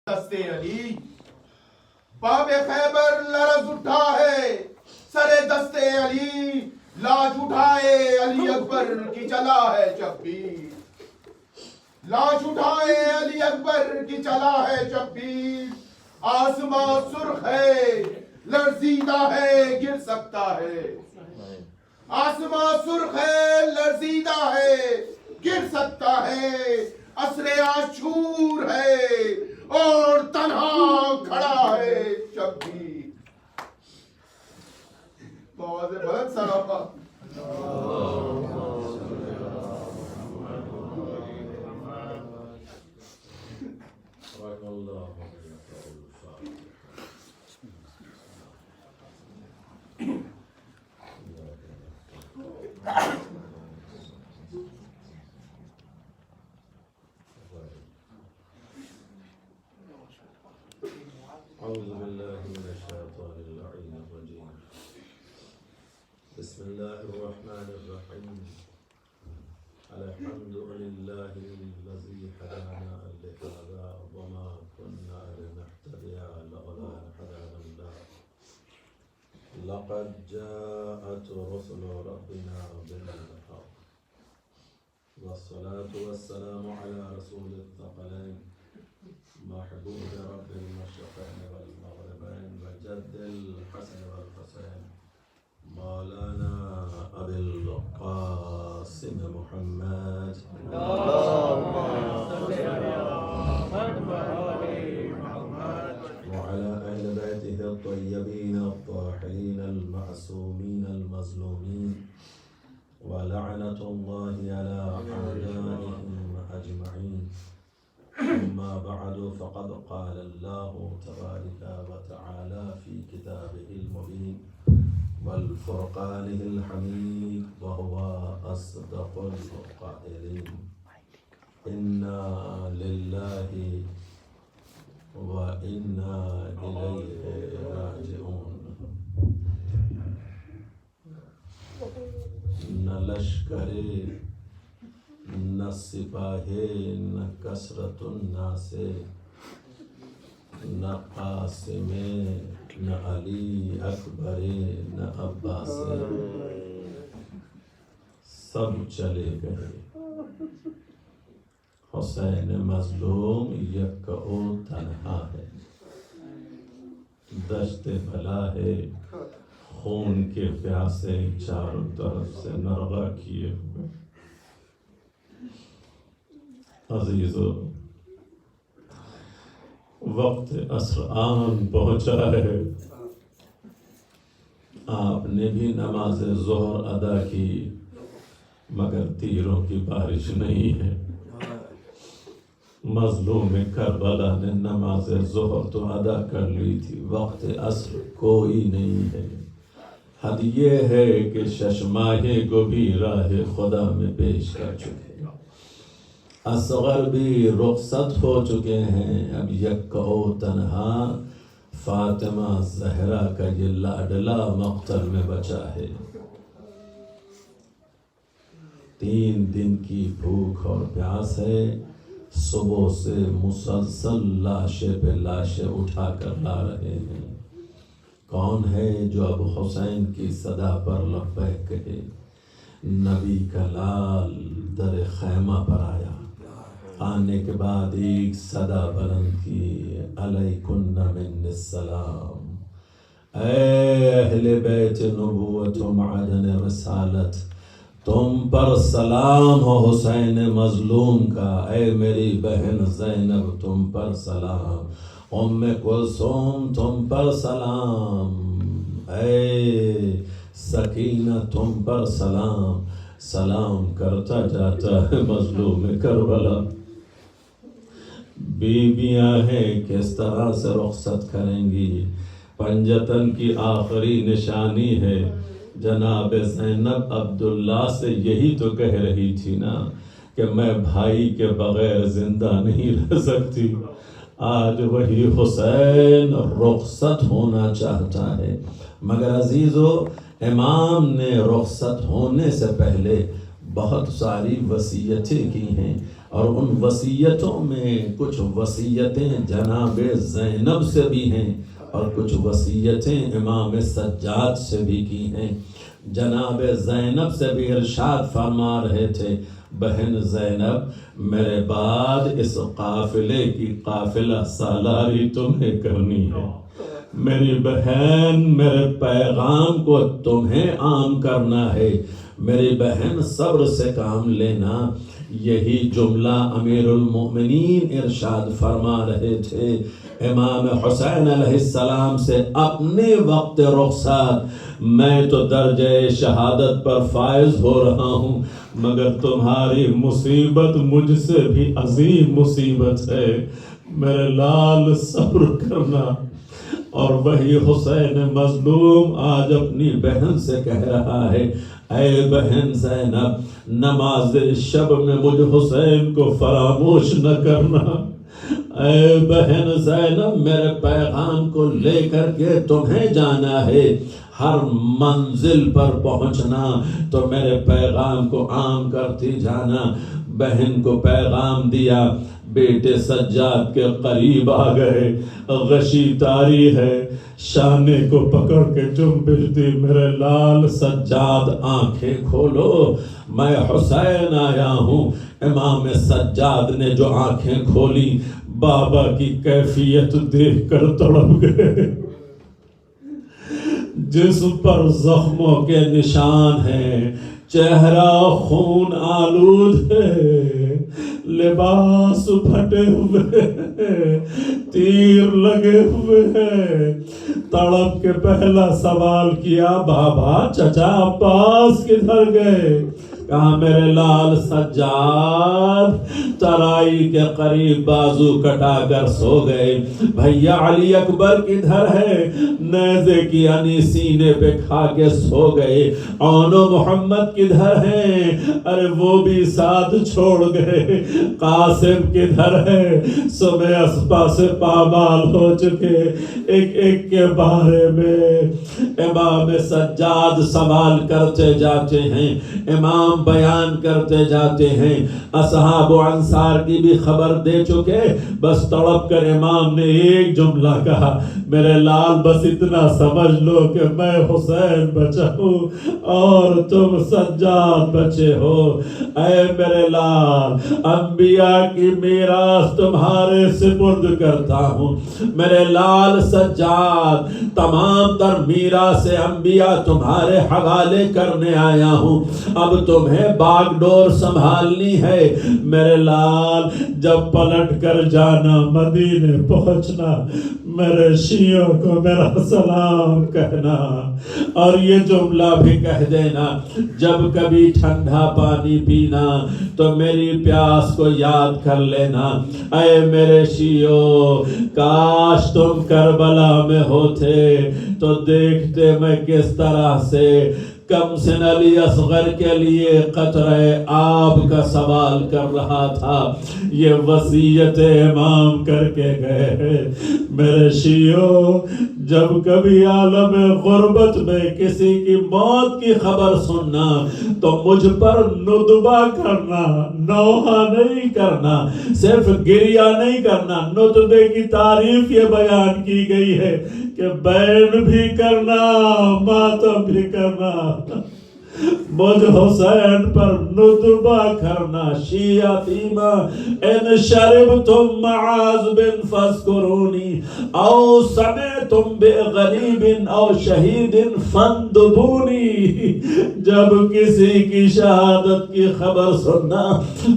دستے علی باب خیبر لرز اٹھا ہے، سرے دستے علی لاج اٹھائے علی اکبر کی چلا ہے شبیر، لاج اٹھائے علی اکبر کی چلا ہے شبیر، آسمان سرخ ہے لرزیدہ ہے گر سکتا ہے، آسمان سرخ ہے لرزیدہ ہے گر سکتا ہے، عصر عاشور ہے اور تنہا کھڑا ہے شبیر۔ بہت بلند صحابہ أعوذ بالله من الشيطان اللعين الرجيم بسم الله الرحمن الرحيم الحمد لله الذي هدانا لهذا وما كنا لنهتدي لولا أن هدانا الله لقد جاءت رسل ربنا بالحق والصلاة والسلام على رسول الثقلين محبوب رب المشرقين والمغربين وجد الحسن والحسين مولانا أبي القاسم محمد اللهم صل على محمد وعلى أهل بيته الطيبين الطاهرين المعصومين المظلومين ولعنة الله على أعدائهم أجمعين. أما بعد فقد قال الله تبارك وتعالى في كتابه المبين والفرقانه الحميد وهو أصدق القائلين إنا لله وإنا إليه راجعون. نہ لشکر نہ سپاہی نہ کثرت الناس نہ قاسم نہ علی اکبر نہ عباس، سب چلے گئے، حسین مظلوم یکو تنہا ہے، دشت بلا ہے خون کے پیاسے چاروں طرف سے نرغہ کیے ہوئے۔ عزیزو وقت عصر آن پہنچا ہے، آپ نے بھی نماز ظہر ادا کی مگر تیروں کی بارش نہیں ہے۔ مظلوم کربلا نے نماز ظہر تو ادا کر لی تھی، وقت عصر کوئی نہیں ہے۔ حد یہ ہے کہ ششماہے کو بھی راہ خدا میں پیش کر چکے، اصغر بھی رخصت ہو چکے ہیں، اب یکو تنہا فاطمہ زہرا کا یہ لاڈلا مقتل میں بچا ہے۔ 3 دن کی بھوک اور پیاس ہے، صبح سے مسلسل لاشے پہ لاشیں اٹھا کر لا رہے ہیں۔ کون ہے جو اب حسین کی صدا پر لبیک کہے؟ نبی کا لال در خیمہ پر آیا، آنے کے بعد ایک صدا بلند کی، علیکن من السلام، اے اہل بیت نبوت و معدن رسالت، تم پر سلام ہو حسین مظلوم کا، اے میری بہن زینب تم پر سلام، ام کلثوم تم پر سلام، اے سکینہ تم پر سلام، سلام کرتا جاتا ہے مظلوم کربلا۔ بیویاں ہیں کس طرح سے رخصت کریں گی؟ پنجتن کی آخری نشانی ہے، جناب زینب عبداللہ سے یہی تو کہہ رہی تھی نا کہ میں بھائی کے بغیر زندہ نہیں رہ سکتی۔ آج وہی حسین رخصت ہونا چاہتا ہے، مگر عزیزو امام نے رخصت ہونے سے پہلے بہت ساری وصیتیں کی ہیں۔ اور ان وصیتوں میں کچھ وصیتیں جناب زینب سے بھی ہیں اور کچھ وصیتیں امام سجاد سے بھی کی ہیں. جناب زینب سے بھی ارشاد فرما رہے تھے بہن زینب میرے بعد اس قافلے کی قافلہ سالاری تمہیں کرنی ہے. میری بہن میرے پیغام کو تمہیں عام کرنا ہے. میری بہن صبر سے کام لینا. یہی جملہ امیر المؤمنین ارشاد فرما رہے تھے امام حسین علیہ السلام سے اپنے وقت رخصت. میں تو درجہ شہادت پر فائز ہو رہا ہوں مگر تمہاری مصیبت مجھ سے بھی عظیم مصیبت ہے. میرے لال صبر کرنا. اور وہی حسین مظلوم آج اپنی بہن سے کہہ رہا ہے اے بہن زینب نماز شب میں مجھ حسین کو فراموش نہ کرنا. اے بہن زینب میرے پیغام کو لے کر کے تمہیں جانا ہے. ہر منزل پر پہنچنا تو میرے پیغام کو عام کرتی جانا. بہن کو پیغام دیا. بیٹے سجاد کے قریب آ گئے. غشی تاری ہے. شانے کو پکڑ کے جنبش دی. میرے لال سجاد آنکھیں کھولو میں حسین آیا ہوں. امام سجاد نے جو آنکھیں کھولی بابا کی کیفیت دیکھ کر تڑپ گئے. جسم پر زخموں کے نشان ہیں. چہرہ خون آلود ہے. لباس پھٹے ہوئے ہیں. تیر لگے ہوئے ہیں. تڑپ کے پہلا سوال کیا بابا چچا عباس کدھر گئے؟ کہا میرے لال سجاد ترائی کے قریب بازو کٹا کر سو گئے. بھیا علی اکبر کدھر ہے؟ نیزے کی انی سینے پہ کھا کے سو گئے. اونو محمد کدھر ہیں؟ ارے وہ بھی ساتھ چھوڑ گئے. قاسم کدھر ہے؟ سمے اسپا سے پامال ہو چکے. ایک ایک کے بارے میں امام سجاد سوال کرتے جاتے ہیں. امام بیان کرتے جاتے ہیں. اصحاب و انصار کی بھی خبر دے چکے. بس تڑپ کر امام نے ایک جملہ کہا میرے لال بس اتنا سمجھ لو کہ میں حسین بچا ہوں اور تم سجاد بچے ہو. اے میرے لال انبیاء کی میراث تمہارے سپرد کرتا ہوں. میرے لال سجاد تمام تر میراث انبیاء تمہارے حوالے کرنے آیا ہوں. اب تمہیں باغ ڈور سنبھالنی ہے. میرے لال جب پلٹ کر جانا مدینے پہنچنا میرے شیعوں کو میرا سلام کہنا اور یہ جملہ بھی کہہ دینا جب کبھی ٹھنڈا پانی پینا تو میری پیاس کو یاد کر لینا. اے میرے شیعوں کاش تم کربلا میں ہوتے تو دیکھتے میں کس طرح سے کم سن علی اصغر کے لیے قطرہ آب کا سوال کر رہا تھا. یہ وصیت امام کر کے گئے. میرے شیعوں جب کبھی عالم غربت میں کسی کی موت کی خبر سننا تو مجھ پر ندبہ کرنا. نوحہ نہیں کرنا. صرف گریہ نہیں کرنا. ندبے کی تعریف یہ بیان کی گئی ہے کہ بین بھی کرنا ماتم بھی کرنا. مجھ حسین پر ندبہ کرنا. شیعہ تیمہ ان شربتم معاذ بن فاذکرونی او سمعتم بغریب او شہید فاندبونی. جب کسی کی شہادت کی خبر سننا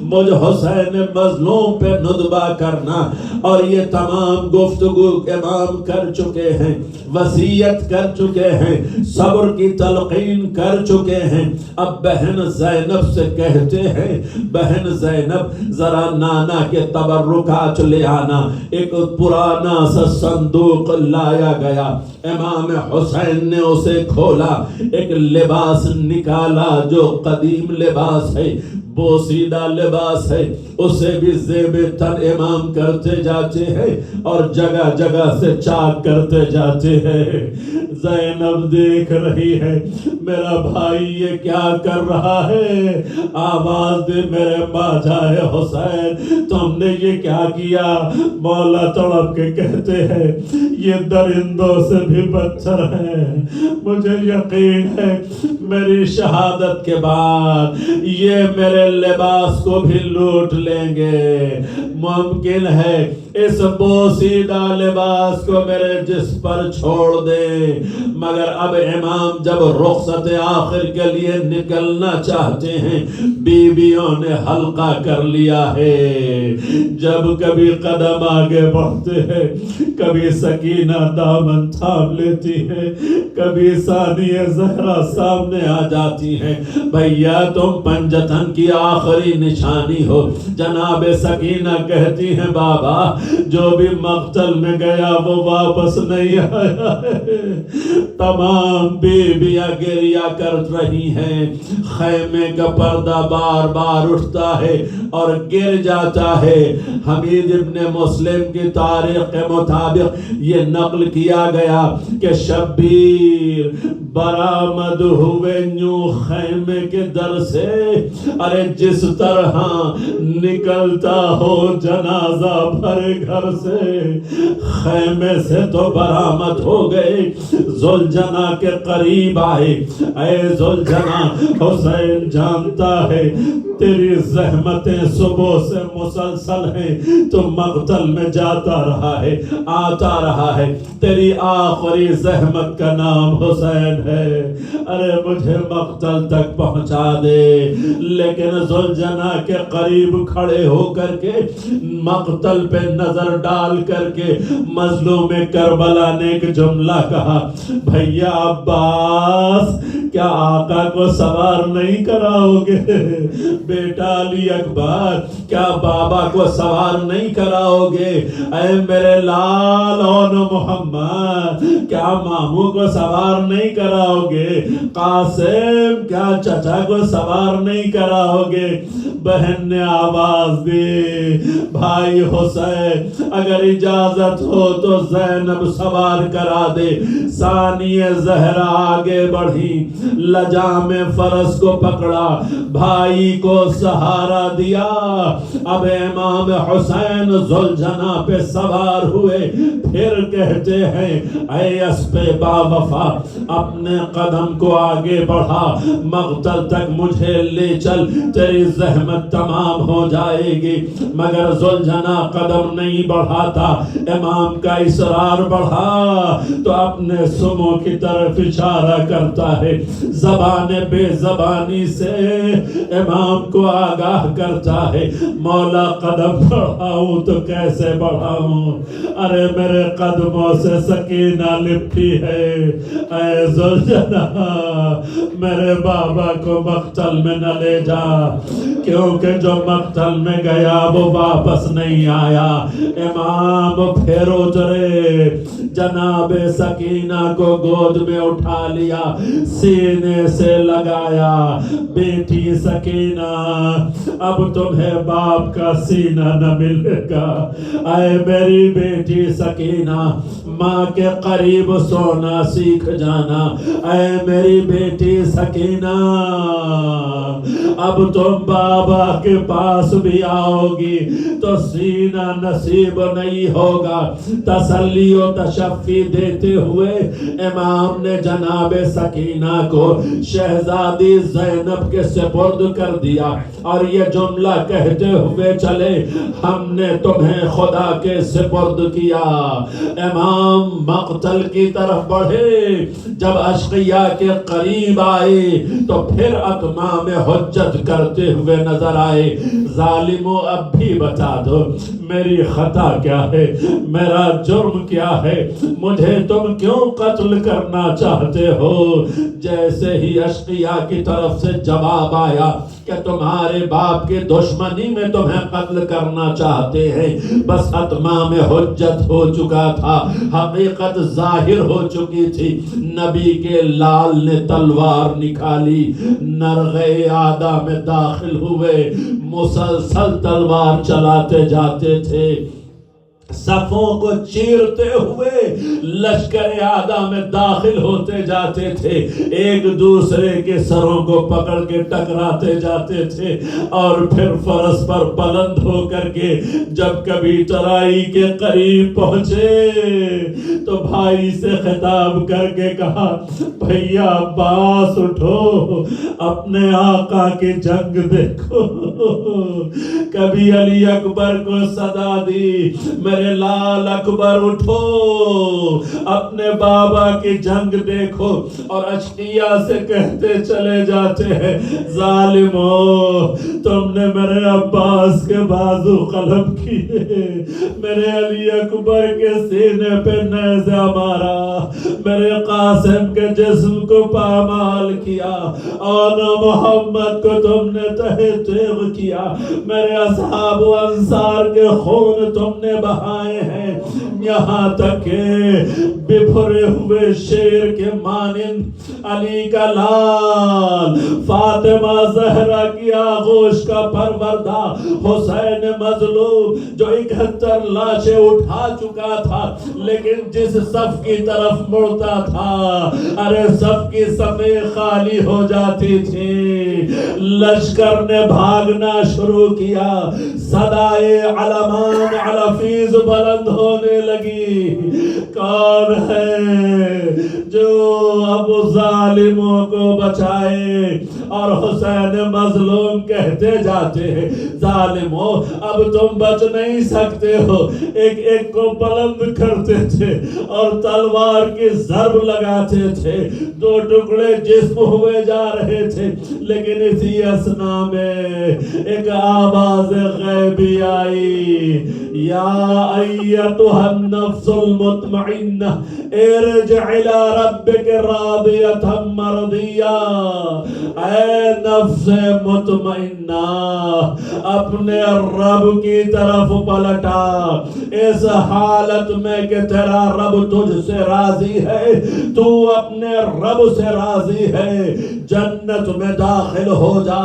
مجھ حسین مظلوم پہ ندبہ کرنا. اور یہ تمام گفتگو امام کر چکے ہیں. وصیت کر چکے ہیں. صبر کی تلقین کر چکے ہیں. اب بہن زینب سے کہتے ہیں بہن زینب ذرا نانا کے تبرکات لے آنا. ایک پرانا سا صندوق لایا گیا. امام حسین نے اسے کھولا. ایک لباس نکالا جو قدیم لباس ہے. بوسیدہ لباس ہے اسے بھی زیب تن امام کرتے جاتے ہیں اور جگہ جگہ سے چاک کرتے جاتے ہیں۔ زینب دیکھ رہی ہے میرا بھائی یہ کیا کر رہا ہے، آواز دے میرے باجائے حسین تم نے یہ کیا کیا؟ مولا تڑپ کے کہتے ہیں یہ درندوں سے بھی بدتر ہے، مجھے یقین ہے میری شہادت کے بعد یہ میرے لباس کو بھی لوٹ لیں گے۔ ممکن ہے اس بوسیدہ لباس کو میرے جسم پر چھوڑ دے، مگر اب امام جب رخصت آخر کے لیے نکلنا چاہتے ہیں بیویوں نے حلقہ کر لیا ہے۔ جب کبھی قدم آگے بڑھتے ہیں کبھی سکینہ دامن تھام لیتی ہے، کبھی ثانیہ زہرا سامنے آ جاتی ہے، بھیا تم پنجتن کی آخری نشانی ہو۔ جناب سکینہ کہتی ہیں بابا جو بھی مقتل میں گیا وہ واپس نہیں آیا ہے۔ تمام بیویاں گریہ کر رہی ہیں، خیمے کا پردہ بار بار اٹھتا ہے اور گر جاتا ہے۔ حمید ابن مسلم کی تاریخ کے مطابق یہ نقل کیا گیا کہ شبیر برآمد ہوئے یوں خیمے کے در سے، ارے جس طرح نکلتا ہو جنازہ بھرے گھر سے، خیمے سے تو برآمد ہو گئے، زلجنا کے قریب آئے۔ اے زلجنا حسین جانتا ہے تیری زحمتیں صبح سے مسلسل ہیں، تو مقتل میں جاتا رہا ہے آتا رہا ہے، تیری آخری زحمت کا نام حسین ہے، ارے مجھے مقتل تک پہنچا دے۔ لیکن زلجنا کے قریب کھڑے ہو کر کے مقتل پہ نظر ڈال کر کے مظلوم کربلا نے ایک جملہ کہا، بھیا عباس کیا آقا کو سوار نہیں کراؤ گے؟ بیٹا علی اکبر کیا بابا کو سوار نہیں کراؤ گے؟ اے میرے لال اور محمد کیا ماموں کو سوار نہیں کراؤ گے؟ قاسم کیا چچا کو سوار نہیں کراؤ گے؟ بہن نے آواز دی، بھائی حسین اگر اجازت ہو تو زینب سوار کرا دے۔ ثانیہ زہرا آگے بڑھی، لجام فرس کو پکڑا، بھائی کو سہارا دیا۔ اب امام حسین زلجنا پہ سوار ہوئے، پھر کہتے ہیں اے اسپِ با وفا اپنے قدم کو آگے بڑھا، مقتل تک مجھے لے چل، تیری زحمت تمام ہو جائے گی۔ مگر زلجنا قدم نہیں بڑھاتا، امام کا اصرار بڑھا تو اپنے سمو کی طرف اشارہ کرتا ہے، زبان بے زبانی سے امام کو آگاہ کرتا ہے، مولا قدم بڑھاؤں تو کیسے بڑھاؤں؟ ارے میرے قدموں سے سکینہ لپٹی ہے، اے زلجنا میرے بابا کو مقتل میں نہ لے جا، کیونکہ جو مقتل میں گیا وہ واپس نہیں آیا۔ امام پھر اترے، جناب سکینہ کو گود میں اٹھا لیا، سینے سے لگایا، بیٹی سکینہ اب تمہیں باپ کا سینہ نہ ملے گا، اے میری بیٹی سکینہ ماں کے قریب سونا سیکھ جانا، اے میری بیٹی سکینہ اب تم بابا کے پاس بھی آؤ گی تو سینہ نصیب نہیں ہوگا۔ تسلی و تشفی دیتے ہوئے امام نے جناب سکینہ کو شہزادی زینب کے سپرد کر دیا اور یہ جملہ کہتے ہوئے چلے، ہم نے تمہیں خدا کے سپرد کیا۔ امام مقتل کی طرف بڑھے، جب اشقیاء کے قریب آئے تو پھر اتمام حجت کرتے ہوئے نظر آئے، ظالمو اب بھی بتا دو میری خطا کیا ہے، میرا جرم کیا ہے، مجھے تم کیوں قتل کرنا چاہتے ہو؟ جیسے ہی اشقیاء کی طرف سے جواب آیا، کہ تمہارے باپ کے دشمنی میں تمہیں قتل کرنا چاہتے ہیں. بس اتمام حجت ہو چکا تھا, حقیقت ظاہر ہو چکی تھی. نبی کے لال نے تلوار نکالی, نرغے آدھا میں داخل ہوئے, مسلسل تلوار چلاتے جاتے تھے, صفوں کو چیرتے ہوئے لشکر آدھا میں داخل ہوتے جاتے تھے, ایک دوسرے کے سروں کو پکڑ کے ٹکراتے جاتے تھے, اور پھر فرس پر بلند ہو کر کے جب کبھی ترائی کے قریب پہنچے تو بھائی سے خطاب کر کے کہا, بھیا عباس اٹھو, اپنے آقا کی جنگ دیکھو. کبھی علی اکبر کو صدا دی, میرے لال اکبر اٹھو, اپنے بابا کی جنگ دیکھو. اور اشقیاء سے کہتے چلے جاتے ہیں, ظالمو تم نے میرے عباس کے بازو قلم کیے, میرے علی اکبر کے سینے پہ نیزہ مارا, میرے قاسم کے جسم کو پامال کیا, اور محمد کو تم نے تہہ تیغ کیا, میرے اصحاب و انصار کے خون تم نے بہائے ہیں, یہاں تک کہ بپھرے ہوئے شیر کے مانند علی کا لال, فاطمہ زہرا کی آغوش کا پروردہ حسین مظلوم جو 71 لاشیں اٹھا چکا تھا, لیکن جس صف کی طرف مڑتا تھا ارے صف کی صفیں خالی ہو جاتی تھی. لشکر نے بھاگنا شروع کیا, صدائے علمان علفیز بلند ہونے لگی. کون ہے جو اب ظالموں کو بچائے؟ اور حسین مظلوم کہتے جاتے ہیں, ظالموں اب تم بچ نہیں سکتے ہو. ایک ایک کو بلند کرتے تھے اور تلوار کی ضرب لگاتے تھے, 2 ٹکڑے جسم ہوئے جا رہے تھے. لیکن اسی اسنا میں ایک آواز غیبی آئی, یا ایتها النفس المطمئنہ ارجع الی ربک راضیۃ مرضیہ. اے نفس مطمئنہ اپنے رب کی طرف پلٹا, اس حالت میں کہ تیرا رب تجھ سے راضی ہے, تو اپنے رب سے راضی ہے, جنت میں داخل ہو جا.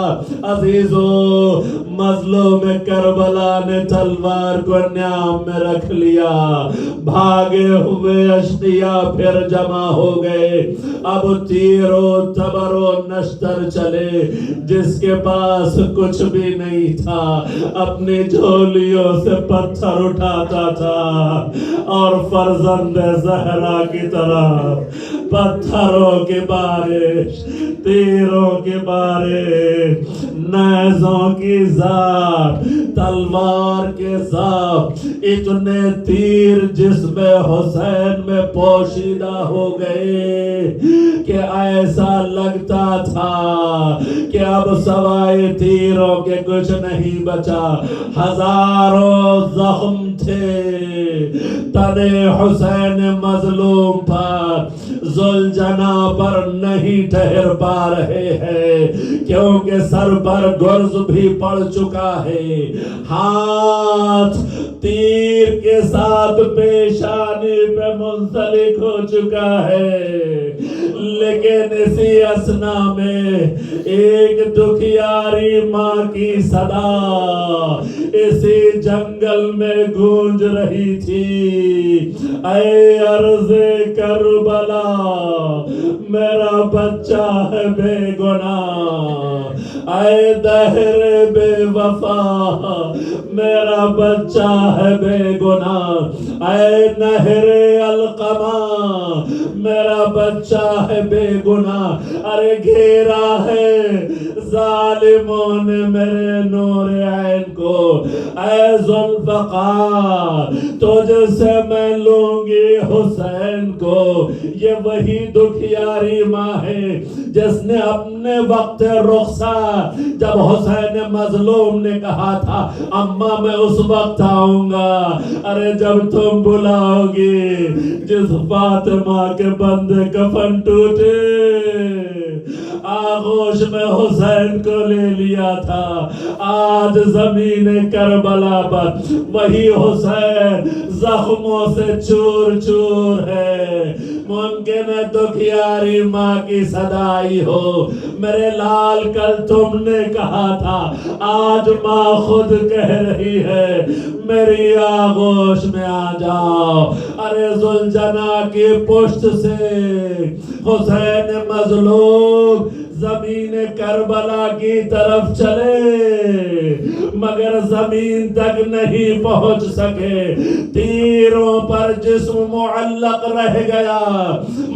عزیزو مظلوم کربلا نے تلوار کو نیام میں رکھ لیا, بھاگے ہوئے اشقیاء پھر جمع ہو گئے. اب تیر و تبر و نشتر چلے, جس کے پاس کچھ بھی نہیں تھا اپنی جھولیوں سے پتھر اٹھاتا تھا, اور فرزند زہرا کی طرف پتھروں کی بارش, تیروں کی بارش, نیزوں کی ذات, تلوار کے ذات, اتنے تیر جسم حسین میں پوشیدہ ہو گئے کہ ایسا لگتا تھا کہ اب سوائے تیروں کے کچھ نہیں بچا. ہزاروں زخم تھے تنے حسین مظلوم پر, ذوالجنا پر نہیں ٹھہر پا رہے ہیں کیونکہ سر پر گرز بھی پڑ چکا ہے, ہاتھ تیر کے ساتھ پیشانی پہ منسلک ہو چکا ہے. لیکن اسی اسنا میں ایک دکھیاری ماں کی صدا اسی جنگل میں گونج رہی تھی, اے ارض کربلا میرا بچہ ہے بے گناہ, اے دہر بے وفا میرا بچہ ہے بے گناہ, اے نہر القما میرا بچہ ہے بے گناہ. ارے گھیرا ہے ظالموں نے میرے نور عین کو, اے ذوالفقار تجھ سے میں لوں گی حسین کو. یہ وہی دکھیاری ماں ہے جس نے اپنے وقت رخصت جب حسین مظلوم نے کہا تھا اماں میں اس وقت آؤں گا, ارے جب تم بلاؤ گی, جس فاطمہ کے بندے کفن ٹوٹے آغوش میں حسین کو لے لیا تھا، آج زمین کربلا پر وہی حسین زخموں سے چور چور ہے۔ ممکن ہے دکھیاری ماں کی صدائی ہو، میرے لال کل تم نے کہا تھا، آج ماں خود کہہ رہی ہے میری آغوش میں آ جاؤ۔ ارے ذوالجناح کی پشت سے حسین مظلوم زمین کربلا کی طرف چلے، مگر زمین تک نہیں پہنچ سکے، تیروں پر جسم معلق رہ گیا۔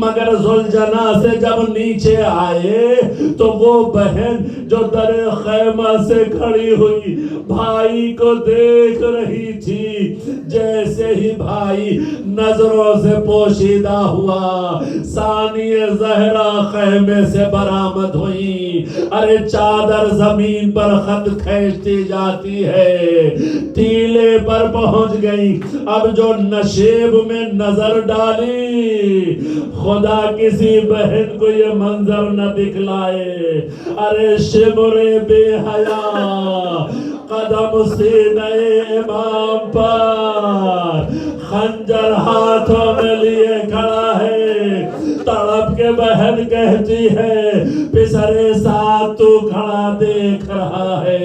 مگر ذوالجناح سے جب نیچے آئے تو وہ بہن جو در خیمہ سے کھڑی ہوئی بھائی کو دیکھ رہی تھی، جیسے ہی بھائی نظروں سے پوشیدہ ہوا، ثانیہ زہرا خیمے سے برآمد ہوئی۔ ارے چادر زمین پر خط کھینچتی جاتی ہے، ٹیلے پر پہنچ گئی۔ اب جو نشیب میں نظر ڈالی، خدا کسی بہن کو یہ منظر نہ دکھلائے۔ ارے شمر بے حیا قدم سینہ امام پر، خنجر ہاتھوں میں لیے کھڑا ہے، تڑپ کے بہن کہتی ہے پسرے ساتھ تو کھڑا دیکھ رہا ہے،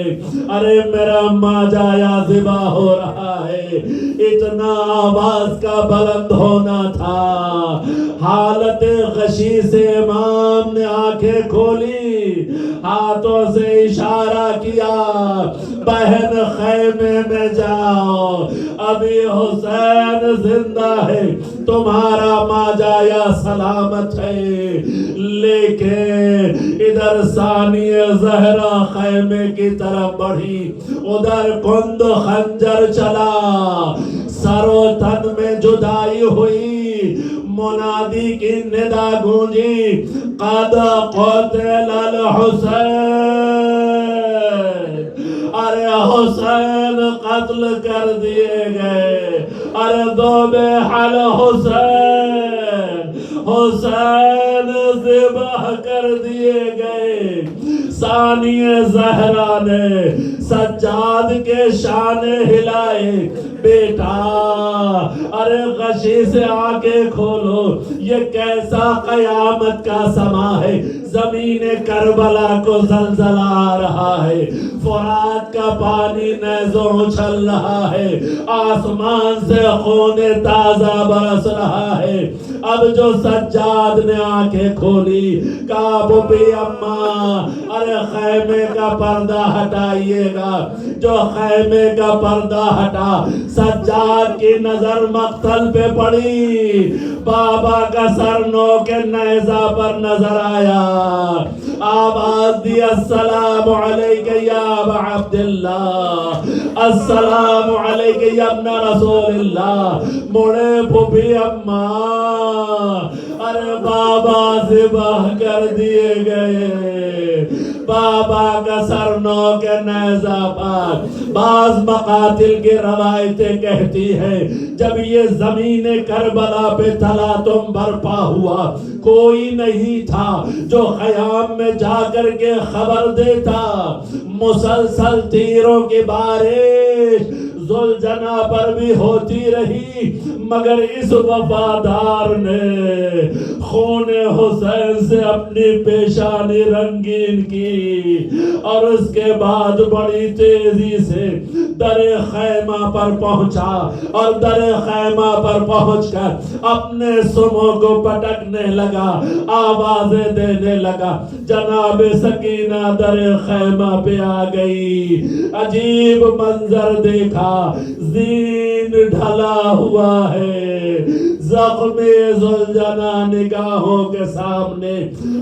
ارے میرا ماجایا ذبح ہو رہا ہے۔ اتنا آواز کا بلند ہونا تھا۔ حالت غشی سے امام نے آنکھیں کھولی، ہاتھوں سے اشارہ کیا بہن خیمے میں جاؤ، ابھی حسین زندہ ہے، تمہارا ماجایا سلامت ہے۔ لیکن ادھر ثانیہ زہرا خیمے کی طرف بڑھی، ادھر کند خنجر چلا، سر و تن میں جدائی ہوئی، منادی کی ندا گونجی، قد قتل الحسین، ارے حسین قتل کر دیے گئے، ارے دو بے حل حسین، حسین ذبح کر دیے گئے۔ ثانیہ زہرا نے سجاد کے شانے ہلائے، بیٹا ارے غشی سے آنکھیں کھولو، یہ کیسا قیامت کا سما ہے، زمین کربلا کو زلزلہ آ رہا ہے، فرات کا پانی نیزوں اچھل رہا ہے، آسمان سے خون تازہ برس رہا ہے۔ اب جو سجاد نے آنکھیں کھولی، کہا بوبی اماں ارے خیمے کا پردہ ہٹائیے گا۔ جو خیمے کا پردہ ہٹا، سجاد کی نظر مقتل پہ پڑی، بابا کا سر نو کے نیزہ پر نظر آیا، آواز دی السلام علیکہ یا ابا عبداللہ، السلام علیکہ یا ابن رسول اللہ۔ مڑے بھوبی اماں ارے بابا ذبح کر دیے گئے، بابا کا سر نو کے نیزہ پر۔ بعض مقاتل کی روایتیں کہتی ہیں جب یہ زمین کربلا پہ تلاطم برپا ہوا، کوئی نہیں تھا جو خیام میں جا کر کے خبر دیتا، مسلسل تیروں کی بارش ذوالجناح پر بھی ہوتی رہی، مگر اس وفادار نے خون حسین سے اپنی پیشانی رنگین کی، اور اس کے بعد بڑی تیزی سے در خیمہ پر پہنچا، اور در خیمہ پر پہنچ کر اپنے سموں کو پٹکنے لگا، آوازیں دینے لگا۔ جناب سکینہ در خیمہ پہ آ گئی، عجیب منظر دیکھا، زین ڈھلا ہوا ہے، زخمی ذوالجناح نگاہوں کے سامنے۔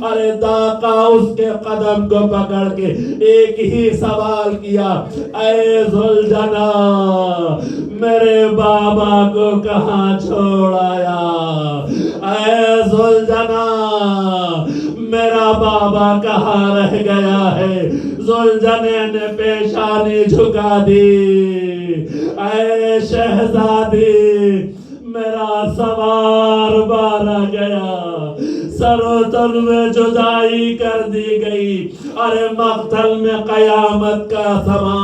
ارے داقا اس کے قدم کو پکڑ کے ایک ہی سوال کیا، اے ذوالجناح میرے بابا کو کہاں چھوڑ آیا؟ اے ذوالجناح میرا بابا کہاں رہ گیا ہے؟ ذوالجناح نے پیشانی جھکا دی، اے شہزادی میرا سوار مارا گیا، سب تن و تن میں جدائی کر دی گئی. ارے مقتل میں قیامت کا سما,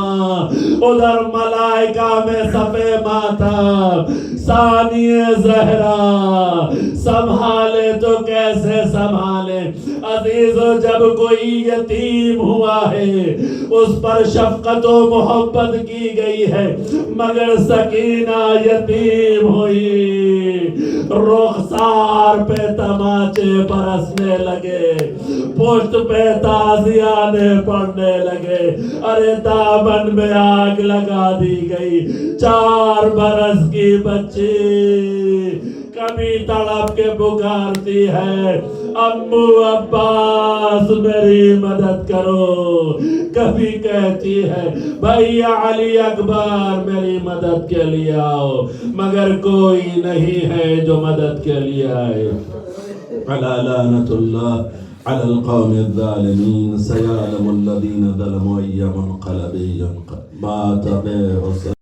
ادھر ملائکہ میں صفے ماتم, ثانی زہرا سنبھالے تو کیسے سنبھالے. عزیزو جب کوئی یتیم ہوا ہے اس پر شفقت و محبت کی گئی ہے, مگر سکینہ یتیم ہوئی, رخسار پہ تماچے برسنے لگے, پشت پہ تازیانے پڑنے لگے. ارے دامن میں آگ لگا دی گئی. 4 برس کی بچی کبھی تڑپ کے پکارتی ہے امو عباس میری مدد کرو, کبھی کہتی ہے بھیا علی اکبر میری مدد کے لیے آؤ, مگر کوئی نہیں ہے جو مدد کے لیے آئے. علی لعنت اللہ على القوم الظالمين سيعلم الذين ظلموا أي منقلب ينقلبون.